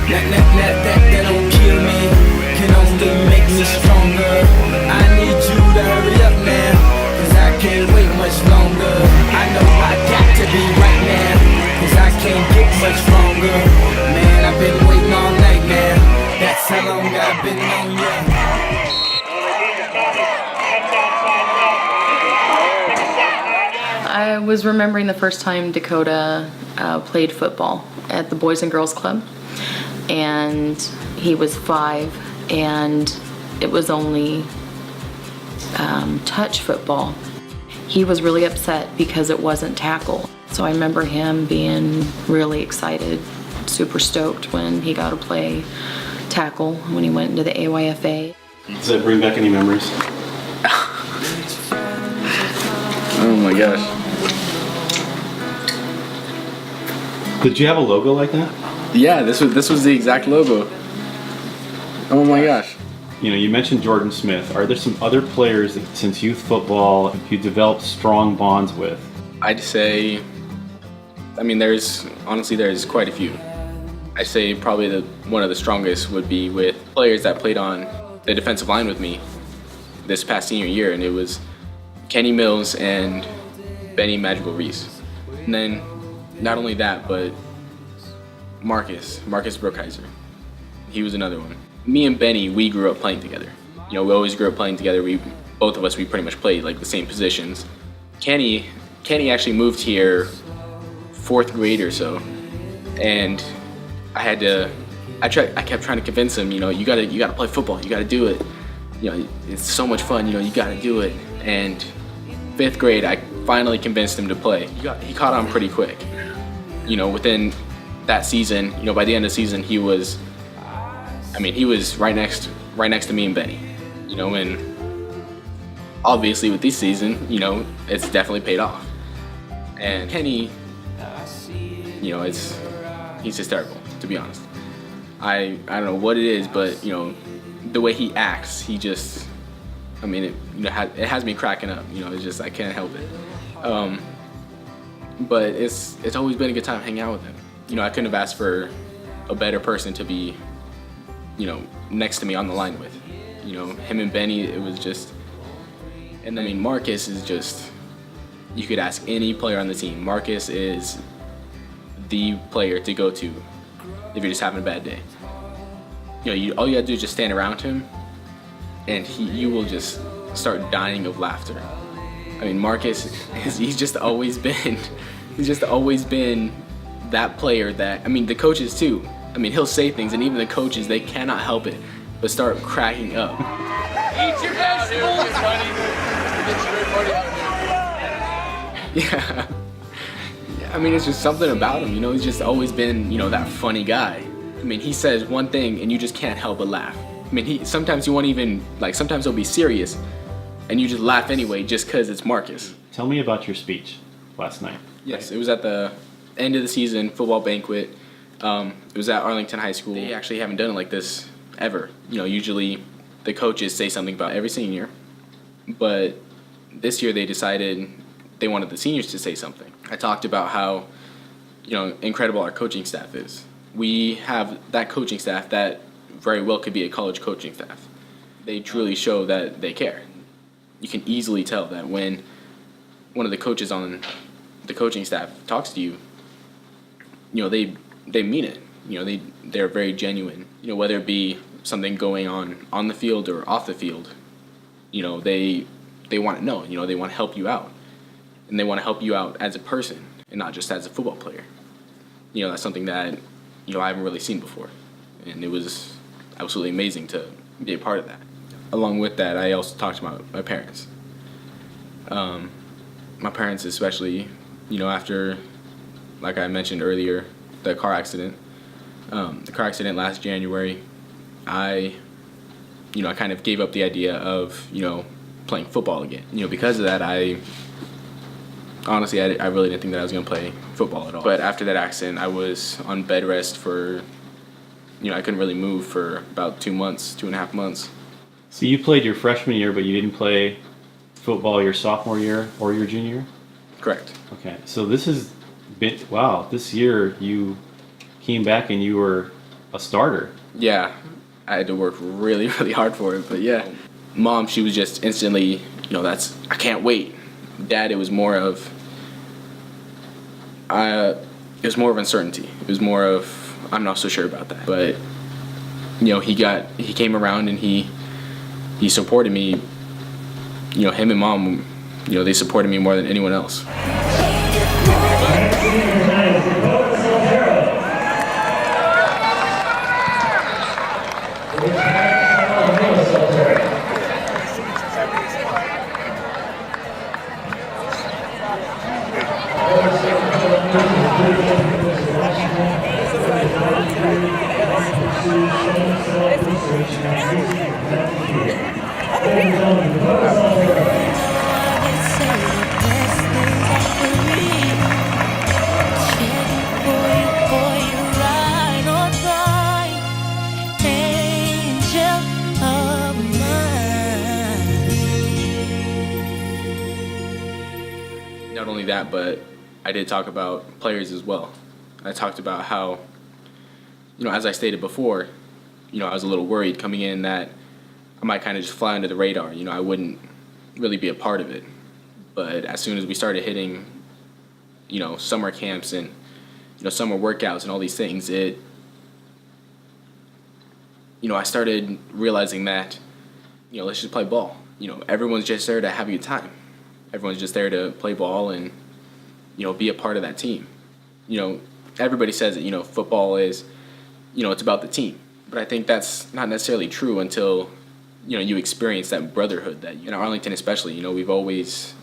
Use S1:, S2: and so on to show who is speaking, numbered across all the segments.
S1: That don't kill me, can only make me stronger. I need you to hurry up now, cause I can't wait much longer. I know I got to be right now, cause I can't get much stronger. Man, I've been waiting all night now, that's how long I've been on ya.
S2: I was remembering the first time Dakota played football at the Boys and Girls Club, and he was 5, and it was only touch football. He was really upset because it wasn't tackle. So I remember him being really excited, super stoked when he got to play tackle when he went into the AYFA.
S3: Does that bring back any memories?
S4: Oh my gosh.
S3: Did you have a logo like that?
S4: Yeah, this was the exact logo. Oh my gosh.
S3: You know, you mentioned Jordan Smith. Are there some other players that, since youth football, you developed strong bonds with?
S4: I'd say, I mean, there's quite a few. I'd say probably one of the strongest would be with players that played on the defensive line with me this past senior year, and it was Kenny Mills and Benny Magical Reese. And then not only that, but Marcus Brookhiser. He was another one. Me and Benny, we grew up playing together. You know, we always grew up playing together. Both of us, we pretty much played like the same positions. Kenny actually moved here 4th grade or so, and I kept trying to convince him, you know, you gotta play football, you gotta do it. You know, it's so much fun, you know, you gotta do it. And 5th grade, I finally convinced him to play. He caught on pretty quick. You know, within that season, you know, by the end of the season, he was right next to me and Benny. You know, and obviously with this season, you know, it's definitely paid off. And Kenny, you know, he's hysterical, to be honest. I don't know what it is, but, you know, the way he acts, he just, I mean, it has me cracking up. You know, it's just, I can't help it. But it's always been a good time hanging out with him. You know, I couldn't have asked for a better person to be, you know, next to me on the line with. You know, him and Benny, it was just, and I mean, Marcus is just, you could ask any player on the team. Marcus is the player to go to if you're just having a bad day. You know, all you gotta do is just stand around him, and you will just start dying of laughter. I mean, Marcus, he's just always been that player that, I mean, the coaches too. I mean, he'll say things, and even the coaches, they cannot help it but start cracking up.
S5: Eat your vegetables!
S4: Yeah. I mean, it's just something about him, you know, he's just always been, you know, that funny guy. I mean, he says one thing and you just can't help but laugh. I mean, sometimes you won't even, like, sometimes he'll be serious and you just laugh anyway just because it's Marcus.
S3: Tell me about your speech last night.
S4: Yes, it was at the end of the season football banquet. It was at Arlington High School. They actually haven't done it like this ever. You know, usually the coaches say something about every senior, but this year they decided they wanted the seniors to say something. I talked about how, you know, incredible our coaching staff is. We have that coaching staff that very well could be a college coaching staff. They truly show that they care. You can easily tell that when one of the coaches on the coaching staff talks to you, you know, they mean it. You know, they're very genuine. You know, whether it be something going on the field or off the field, you know, they want to know. You know, they want to help you out, and they want to help you out as a person and not just as a football player. You know, that's something that, you know, I haven't really seen before, and it was absolutely amazing to be a part of that. Along with that, I also talked about my parents. My parents especially, you know, after, like I mentioned earlier, the car accident last January, I kind of gave up the idea of, you know, playing football again. You know, because of that, I really didn't think that I was going to play football at all. But after that accident, I was on bed rest for, you know, I couldn't really move for about 2.5 months.
S3: So you played your freshman year, but you didn't play football your sophomore year or your junior year?
S4: Correct.
S3: Okay, so this year you came back and you were a starter.
S4: Yeah, I had to work really, really hard for it. But yeah, Mom, she was just instantly, I can't wait. Dad, it was more of uncertainty. It was more of, I'm not so sure about that. But, he came around and he supported me. Him and Mom, they supported me more than anyone else. Not only that, but I did talk about players as well. I talked about how, as I stated before, I was a little worried coming in that I might kind of just fly under the radar. I wouldn't really be a part of it. But as soon as we started hitting, summer camps and, summer workouts and all these things, I started realizing that, let's just play ball. Everyone's just there to have a good time. Everyone's just there to play ball and, be a part of that team. Everybody says that, football is, it's about the team. But I think that's not necessarily true until, you experience that brotherhood that, in Arlington especially, we've always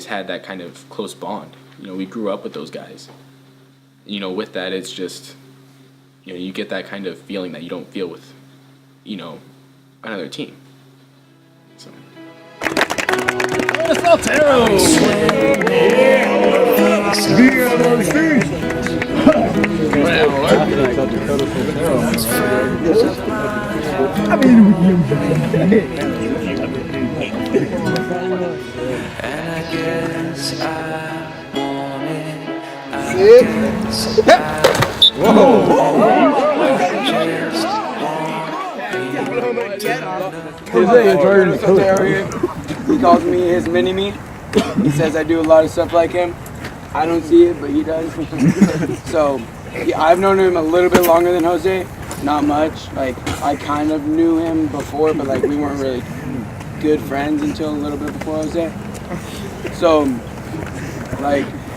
S4: had that kind of close bond. We grew up with those guys. With that, it's just, you get that kind of feeling that you don't feel with, another team. So.
S6: Dakota Soltero!
S1: And I guess I want
S7: He calls me his mini-me. He says I do a lot of stuff like him. I don't see it, but he does. So I've known him a little bit longer than Jose. Not much. I kind of knew him before, but we weren't really good friends until a little bit before Jose. So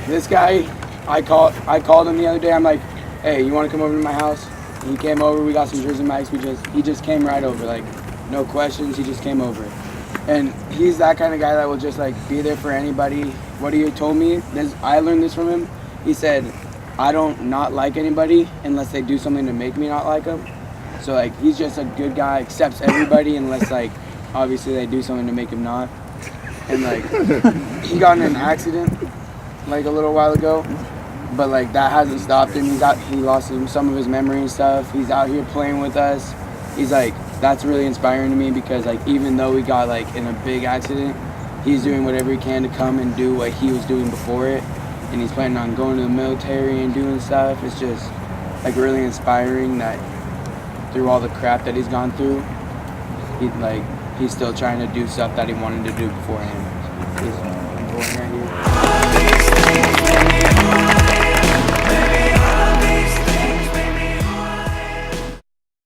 S7: this guy, I called him the other day. I'm like, hey, you want to come over to my house? And he came over. We got some Jersey Mike's. He just came right over. No questions. He just came over. And he's that kind of guy that will just be there for anybody. What he told me, I learned this from him. He said, I don't not like anybody unless they do something to make me not like them. So he's just a good guy, accepts everybody unless obviously they do something to make him not. And he got in an accident a little while ago, but that hasn't stopped him. He lost some of his memory and stuff. He's out here playing with us. He's that's really inspiring to me because even though we got in a big accident, he's doing whatever he can to come and do what he was doing before it, and he's planning on going to the military and doing stuff. It's just really inspiring that through all the crap that he's gone through, he's still trying to do stuff that he wanted to do beforehand. He's going right here.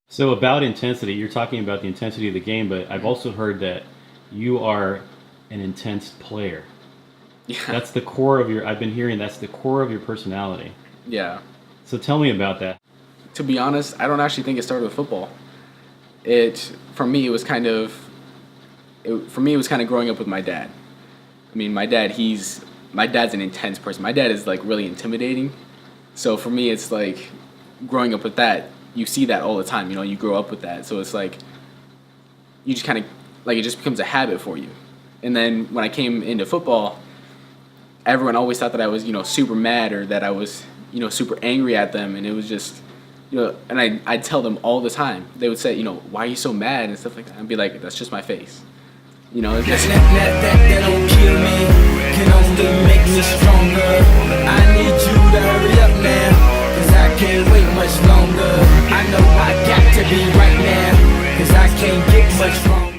S3: So about intensity, you're talking about the intensity of the game, but I've also heard that you are an intense player.
S4: Yeah.
S3: That's the core of I've been hearing that's the core of your personality.
S4: Yeah.
S3: So tell me about that.
S4: To be honest, I don't actually think it started with football. For me, it was kind of growing up with my dad. I mean, my dad's an intense person. My dad is really intimidating. So for me, it's growing up with that. You see that all the time, you grow up with that. So it's you just kind of, it just becomes a habit for you. And then when I came into football, everyone always thought that I was, super mad or that I was, super angry at them. And it was just, and I'd tell them all the time. They would say, why are you so mad and stuff like that. I'd be like, that's just my face. It's just...
S1: that don't kill me, can only make me stronger. I need you to hurry up now, 'cause I can't wait much longer. I know get much stronger.